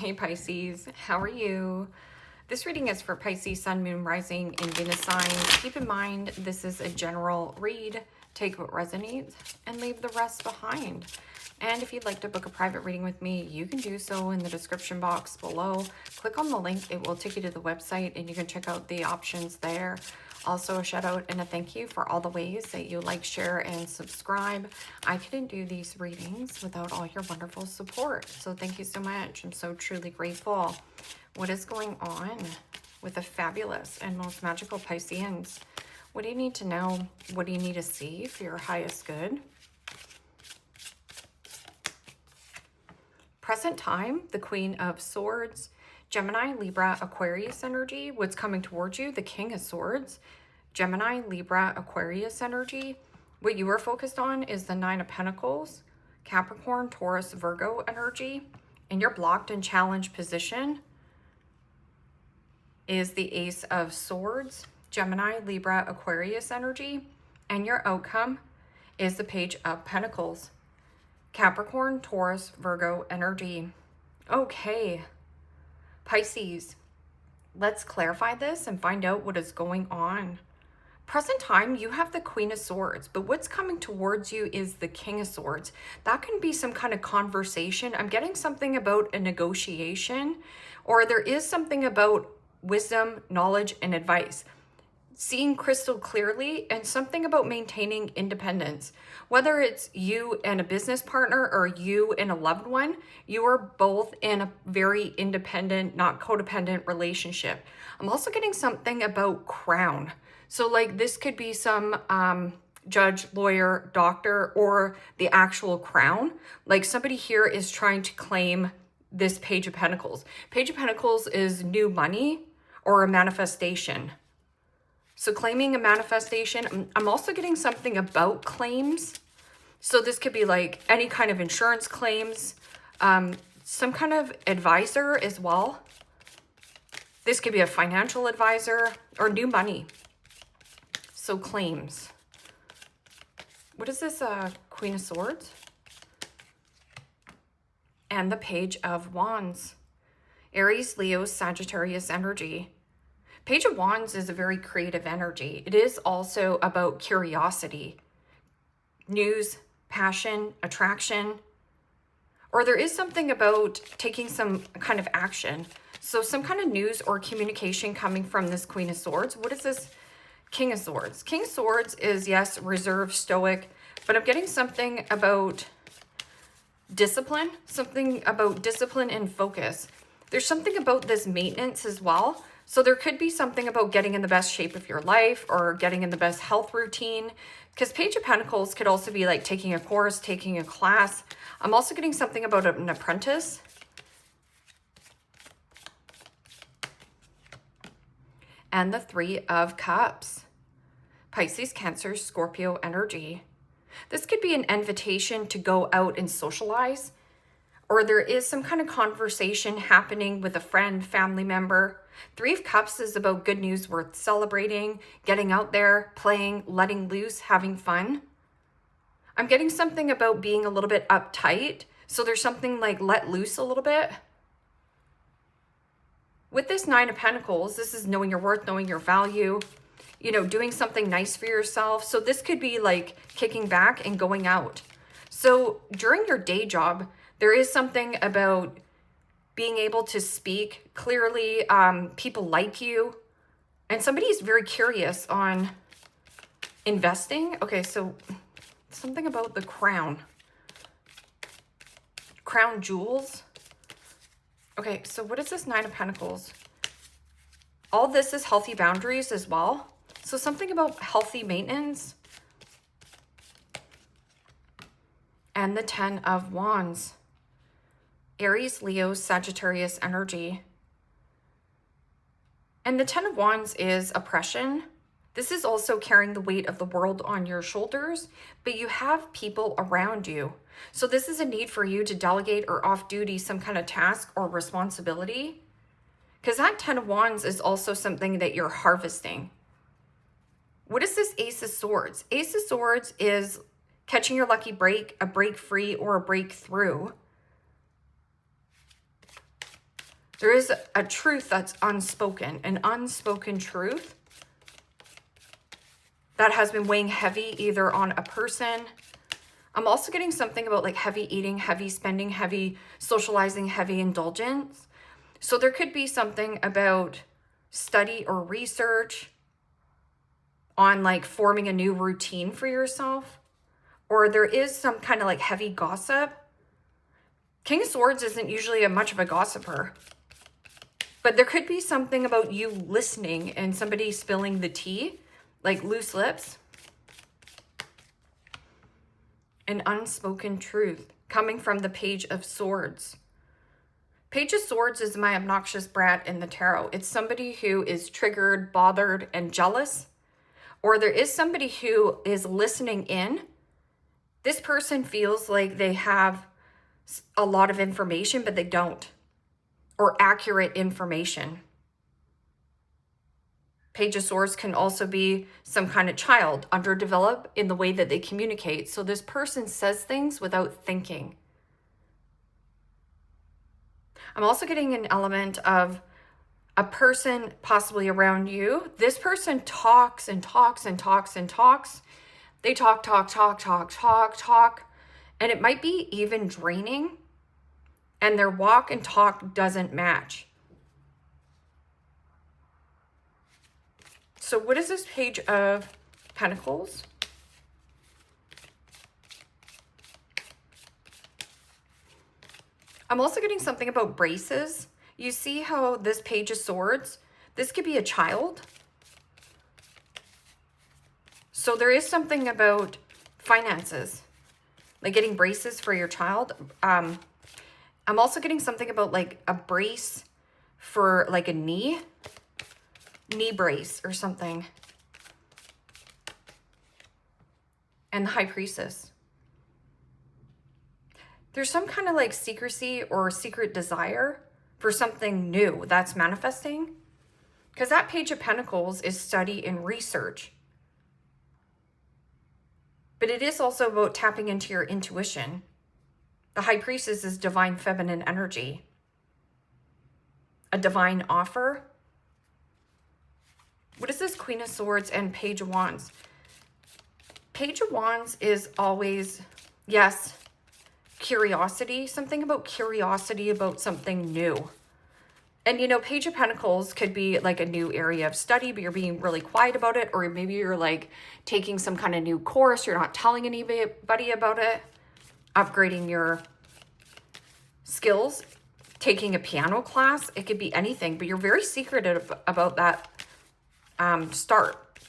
Hey Pisces, how are you? This reading is for Pisces, Sun, Moon, Rising, and Venus signs. Keep in mind, this is a general read. Take what resonates and leave the rest behind. And if you'd like to book a private reading with me, you can do so in the description box below. Click on the link. It will take you to the website and you can check out the options there. Also, a shout out and a thank you for all the ways that you like, share, and subscribe. I couldn't do these readings without all your wonderful support. So thank you so much. I'm so truly grateful. What is going on with the fabulous and most magical Pisceans? What do you need to know? What do you need to see for your highest good? Present time, the Queen of Swords, Gemini, Libra, Aquarius energy. What's coming towards you? The King of Swords, Gemini, Libra, Aquarius energy. What you are focused on is the Nine of Pentacles, Capricorn, Taurus, Virgo energy. And your blocked and challenged position is the Ace of Swords, Gemini, Libra, Aquarius energy. And your outcome is the Page of Pentacles, Capricorn, Taurus, Virgo energy. Okay, Pisces, let's clarify this and find out what is going on. Present time, you have the Queen of Swords, but what's coming towards you is the King of Swords. That can be some kind of conversation. I'm getting something about a negotiation, or there is something about wisdom, knowledge, and advice. Seeing crystal clearly, and something about maintaining independence. Whether it's you and a business partner or you and a loved one, you are both in a very independent, not codependent relationship. I'm also getting something about crown. So like this could be some judge, lawyer, doctor, or the actual crown. Like somebody here is trying to claim this Page of Pentacles. Page of Pentacles is new money or a manifestation. So claiming a manifestation. I'm also getting something about claims. So this could be like any kind of insurance claims, some kind of advisor as well. This could be a financial advisor or new money. So claims. What is this Queen of Swords? And the Page of Wands. Aries, Leo, Sagittarius energy. Page of Wands is a very creative energy. It is also about curiosity, news, passion, attraction, or there is something about taking some kind of action. So some kind of news or communication coming from this Queen of Swords. What is this King of Swords? King of Swords is, yes, reserved, stoic, but I'm getting something about discipline, something about discipline and focus. There's something about this maintenance as well. So there could be something about getting in the best shape of your life or getting in the best health routine, because Page of Pentacles could also be like taking a course, taking a class. I'm also getting something about an apprentice. And the Three of Cups. Pisces, Cancer, Scorpio energy. This could be an invitation to go out and socialize, or there is some kind of conversation happening with a friend, family member. Three of Cups is about good news worth celebrating, getting out there, playing, letting loose, having fun. I'm getting something about being a little bit uptight. So there's something like let loose a little bit. With this Nine of Pentacles, this is knowing your worth, knowing your value, you know, doing something nice for yourself. So this could be like kicking back and going out. So during your day job, there is something about being able to speak clearly. People like you. And somebody is very curious on investing. Okay, so something about the crown. Crown jewels. Okay, so what is this Nine of Pentacles? All this is healthy boundaries as well. So something about healthy maintenance. And the Ten of Wands. Aries, Leo, Sagittarius energy. And the Ten of Wands is oppression. This is also carrying the weight of the world on your shoulders, but you have people around you. So this is a need for you to delegate or off duty some kind of task or responsibility, because that Ten of Wands is also something that you're harvesting. What is this Ace of Swords? Ace of Swords is catching your lucky break, a break free, or a breakthrough. There is a truth that's unspoken, an unspoken truth that has been weighing heavy either on a person. I'm also getting something about like heavy eating, heavy spending, heavy socializing, heavy indulgence. So there could be something about study or research on like forming a new routine for yourself. Or there is some kind of like heavy gossip. King of Swords isn't usually much of a gossiper. But there could be something about you listening and somebody spilling the tea, like loose lips. An unspoken truth coming from the Page of Swords. Page of Swords is my obnoxious brat in the tarot. It's somebody who is triggered, bothered, and jealous. Or there is somebody who is listening in. This person feels like they have a lot of information, but they don't. Or accurate information. Page of Swords can also be some kind of child, underdeveloped in the way that they communicate. So this person says things without thinking. I'm also getting an element of a person possibly around you. This person talks and talks and talks and talks. They talk. And it might be even draining. And their walk and talk doesn't match. So what is this Page of Pentacles? I'm also getting something about braces. You see how this Page of Swords, this could be a child. So there is something about finances, like getting braces for your child. I'm also getting something about like a brace for like a knee brace or something. And the High Priestess. There's some kind of like secrecy or secret desire for something new that's manifesting. Because that Page of Pentacles is study and research. But it is also about tapping into your intuition. The High Priestess is divine feminine energy. A divine offer. What is this Queen of Swords and Page of Wands? Page of Wands is always, yes, curiosity. Something about curiosity about something new. And, you know, Page of Pentacles could be like a new area of study, but you're being really quiet about it. Or maybe you're like taking some kind of new course. You're not telling anybody about it. Upgrading your skills. Taking a piano class. It could be anything, but you're very secretive about that start.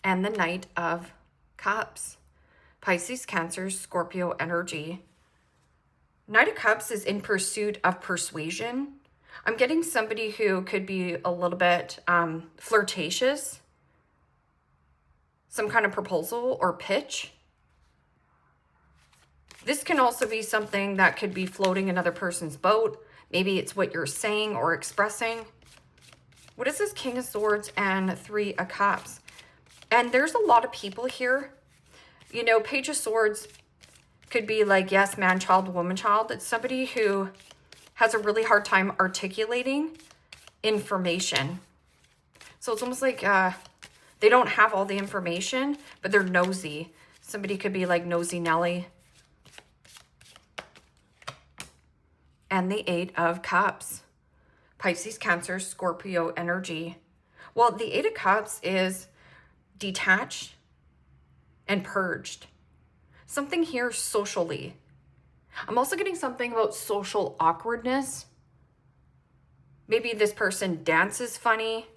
And the Knight of Cups. Pisces, Cancer, Scorpio energy. Knight of Cups is in pursuit of persuasion. I'm getting somebody who could be a little bit flirtatious. Some kind of proposal or pitch. This can also be something that could be floating another person's boat. Maybe it's what you're saying or expressing. What is this King of Swords and Three of Cups? And there's a lot of people here. You know, Page of Swords could be like, yes, man, child, woman, child. It's somebody who has a really hard time articulating information. So it's almost like they don't have all the information, but they're nosy. Somebody could be like Nosy Nelly. And the Eight of Cups. Pisces, Cancer, Scorpio energy. Well, the Eight of Cups is detached and purged. Something here socially. I'm also getting something about social awkwardness. Maybe this person dances funny.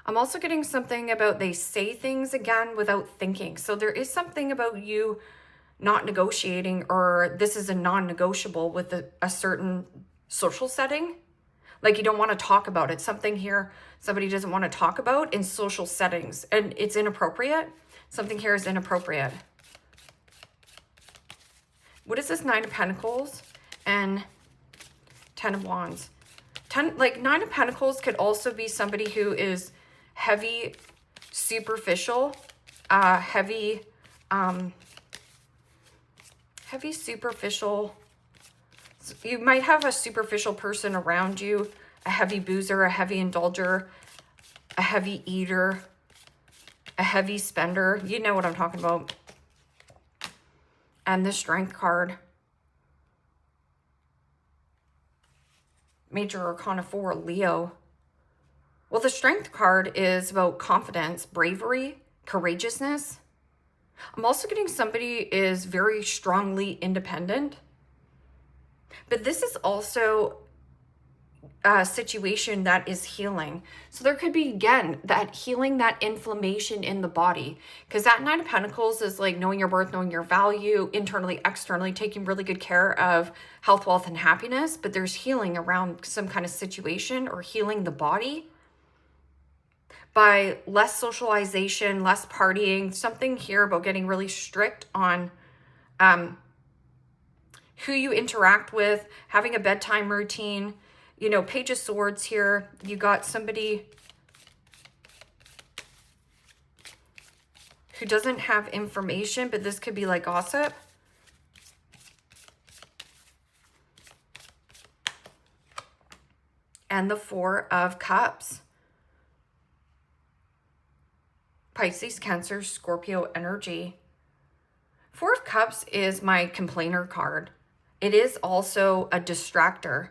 I'm also getting something about they say things again without thinking. So there is something about you not negotiating, or this is a non-negotiable with a certain social setting. Like you don't want to talk about it. Something here somebody doesn't want to talk about in social settings. And it's inappropriate. Something here is inappropriate. What is this Nine of Pentacles and Ten of Wands? Nine of Pentacles could also be somebody who is heavy, superficial, heavy superficial, You might have a superficial person around you, a heavy boozer, a heavy indulger, a heavy eater, a heavy spender. You know what I'm talking about. And the Strength card. Major Arcana 4, Leo. Well, the Strength card is about confidence, bravery, courageousness. I'm also getting somebody is very strongly independent. But this is also a situation that is healing. So there could be, again, that healing, that inflammation in the body. Because that Nine of Pentacles is like knowing your worth, knowing your value, internally, externally, taking really good care of health, wealth, and happiness. But there's healing around some kind of situation or healing the body by less socialization, less partying. Something here about getting really strict on who you interact with, having a bedtime routine. You know, Page of Swords here. You got somebody who doesn't have information, but this could be like gossip. And the Four of Cups. Pisces, Cancer, Scorpio energy. Four of Cups is my complainer card. It is also a distractor.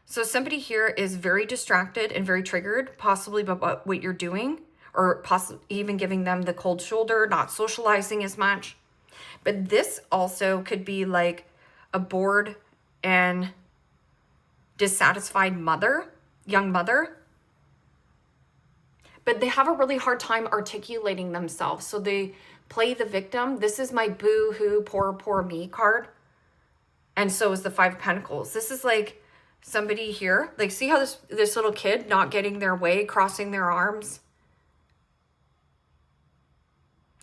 So somebody here is very distracted and very triggered, possibly by what you're doing, or possibly even giving them the cold shoulder, not socializing as much. But this also could be like a bored and dissatisfied mother, young mother. But they have a really hard time articulating themselves. So they play the victim. This is my boo-hoo, poor me card. And so is the Five of Pentacles. This is like somebody here, like see how this little kid not getting their way, crossing their arms,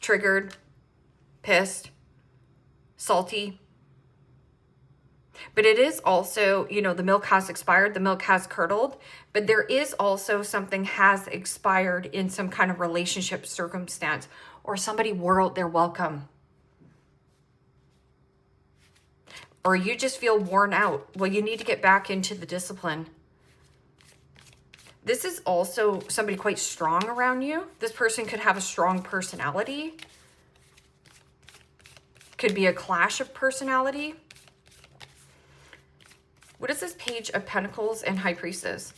triggered, pissed, salty. But it is also, you know, the milk has expired, the milk has curdled, but there is also something has expired in some kind of relationship circumstance, or somebody wore out their welcome. Or you just feel worn out. Well, you need to get back into the discipline. This is also somebody quite strong around you. This person could have a strong personality. Could be a clash of personality. What is this Page of Pentacles and High Priestess?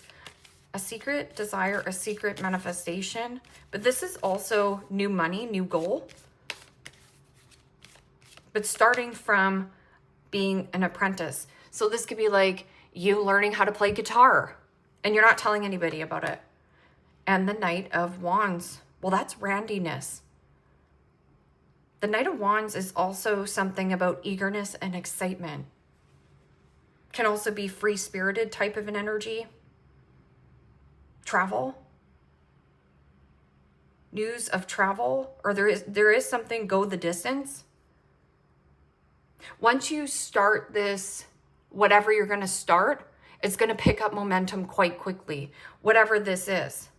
A secret desire, a secret manifestation. But this is also new money, new goal. But starting from being an apprentice. So this could be like you learning how to play guitar and you're not telling anybody about it. And the Knight of Wands. Well, that's randiness. The Knight of Wands is also something about eagerness and excitement. Can also be free-spirited type of an energy. Travel. News of travel. Or there is something, go the distance. Once you start this, whatever you're going to start, it's going to pick up momentum quite quickly, whatever this is.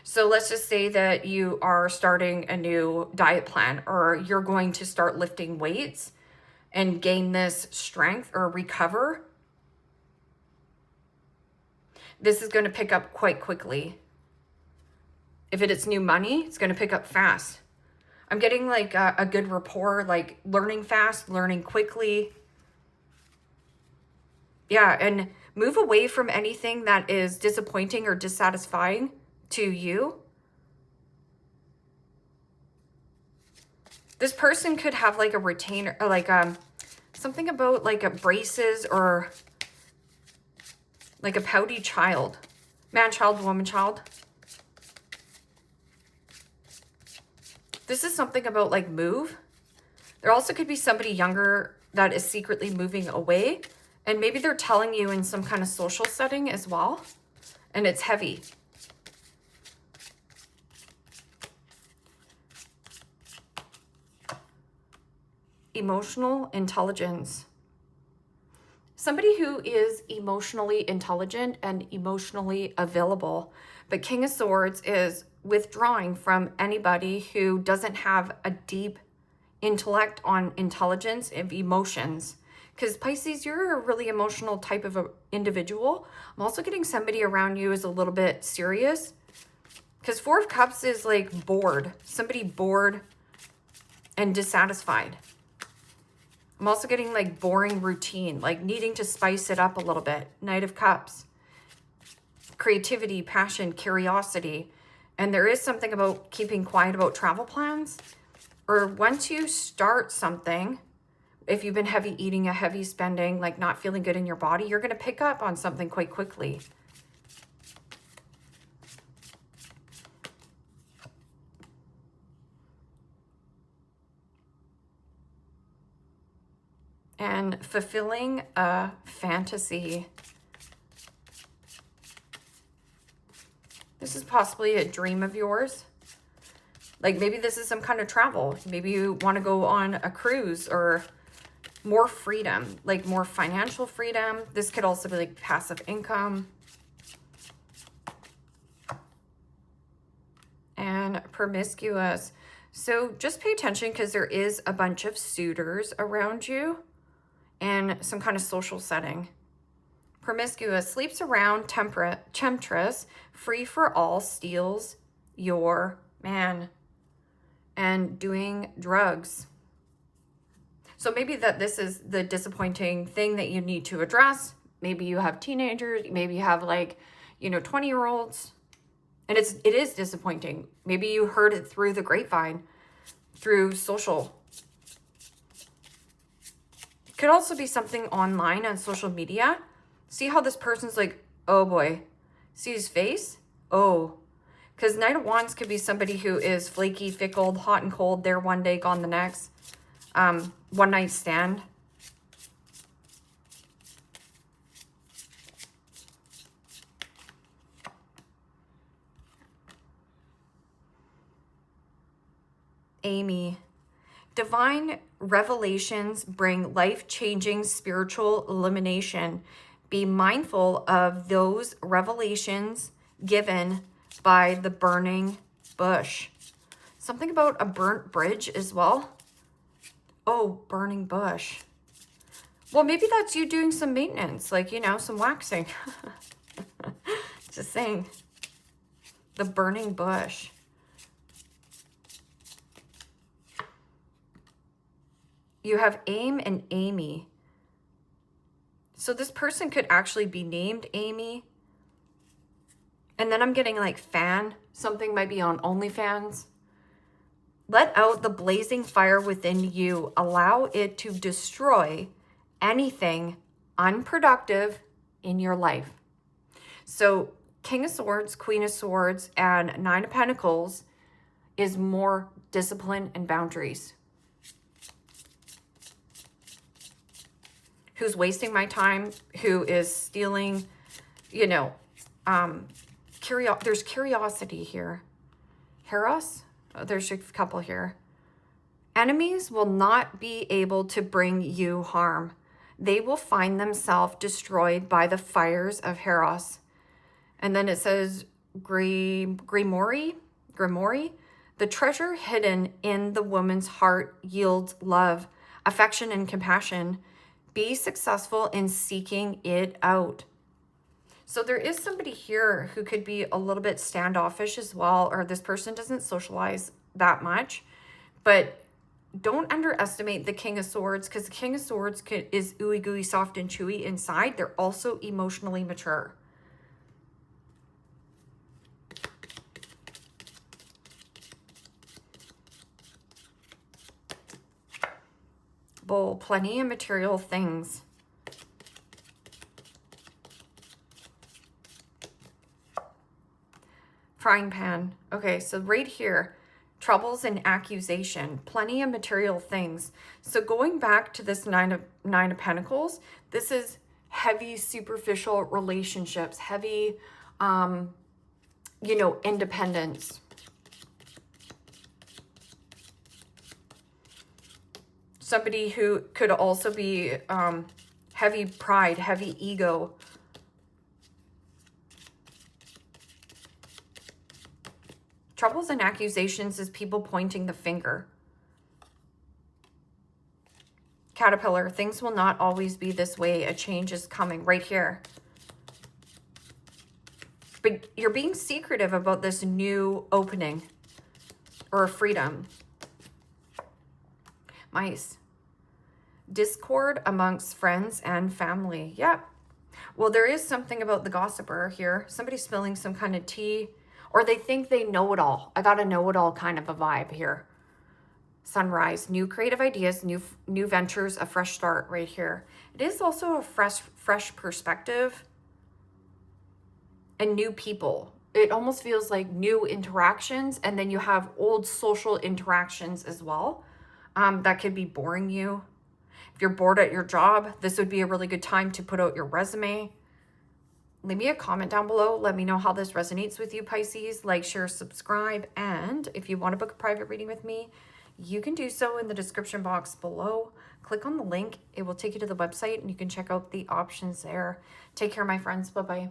So let's just say that you are starting a new diet plan, or you're going to start lifting weights and gain this strength or recover. This is going to pick up quite quickly. If it's new money, it's going to pick up fast. I'm getting like a good rapport, like learning fast, learning quickly. Yeah, and move away from anything that is disappointing or dissatisfying to you. This person could have like a retainer, or like something about like a braces, or like a pouty child. Man child, woman child. This is something about like move. There also could be somebody younger that is secretly moving away. And maybe they're telling you in some kind of social setting as well. And it's heavy. Emotional intelligence. Somebody who is emotionally intelligent and emotionally available. But King of Swords is withdrawing from anybody who doesn't have a deep intellect, on intelligence of emotions. Because Pisces, you're a really emotional type of individual. I'm also getting somebody around you is a little bit serious. Because Four of Cups is like bored. Somebody bored and dissatisfied. I'm also getting like boring routine, like needing to spice it up a little bit. Knight of Cups. Creativity, passion, curiosity. And there is something about keeping quiet about travel plans. Or once you start something, if you've been heavy eating, a heavy spending, like not feeling good in your body, you're going to pick up on something quite quickly. And fulfilling a fantasy. This is possibly a dream of yours. Like maybe this is some kind of travel. Maybe you want to go on a cruise or more freedom, like more financial freedom. This could also be like passive income. And promiscuous. So just pay attention because there is a bunch of suitors around you and some kind of social setting. Promiscuous, sleeps around, temptress, free for all, steals your man, and doing drugs. So maybe that this is the disappointing thing that you need to address. Maybe you have teenagers, maybe you have like, 20-year-olds, and it is disappointing. Maybe you heard it through the grapevine, through social. Could also be something online on social media. See how this person's like, oh boy, see his face? Oh, because Knight of Wands could be somebody who is flaky, fickle, hot and cold, there one day, gone the next. One night stand. Amy. Divine revelations bring life-changing spiritual illumination. Be mindful of those revelations given by the burning bush. Something about a burnt bridge as well. Oh, burning bush. Well, maybe that's you doing some maintenance, like, some waxing. Just saying. The burning bush. You have Aim and Amy. So this person could actually be named Amy. And then I'm getting like fan. Something might be on OnlyFans. Let out the blazing fire within you. Allow it to destroy anything unproductive in your life. So King of Swords, Queen of Swords, and Nine of Pentacles is more discipline and boundaries. Who's wasting my time? Who is stealing, there's curiosity here. Heros? Oh, there's a couple here. Enemies will not be able to bring you harm. They will find themselves destroyed by the fires of Heros. And then it says Grimoire. The treasure hidden in the woman's heart yields love, affection, and compassion. Be successful in seeking it out. So there is somebody here who could be a little bit standoffish as well, or this person doesn't socialize that much. But don't underestimate the King of Swords, because the King of Swords is ooey gooey, soft and chewy inside. They're also emotionally mature. Bull, plenty of material things. Frying pan. Okay, so right here, troubles and accusation, plenty of material things. So going back to this Nine of Pentacles, this is heavy superficial relationships, heavy, independence. Somebody who could also be heavy pride, heavy ego. Troubles and accusations is people pointing the finger. Caterpillar, things will not always be this way. A change is coming right here. But you're being secretive about this new opening or freedom. Mice. Discord amongst friends and family. Yep. Well, there is something about the gossiper here. Somebody's spilling some kind of tea, or they think they know it all. I got a know-it-all kind of a vibe here. Sunrise, new creative ideas, new ventures, a fresh start right here. It is also a fresh perspective and new people. It almost feels like new interactions, and then you have old social interactions as well. That could be boring you. If you're bored at your job, this would be a really good time to put out your resume. Leave me a comment down below. Let me know how this resonates with you, Pisces. Like, share, subscribe. And if you want to book a private reading with me, you can do so in the description box below. Click on the link. It will take you to the website and you can check out the options there. Take care, my friends. Bye-bye.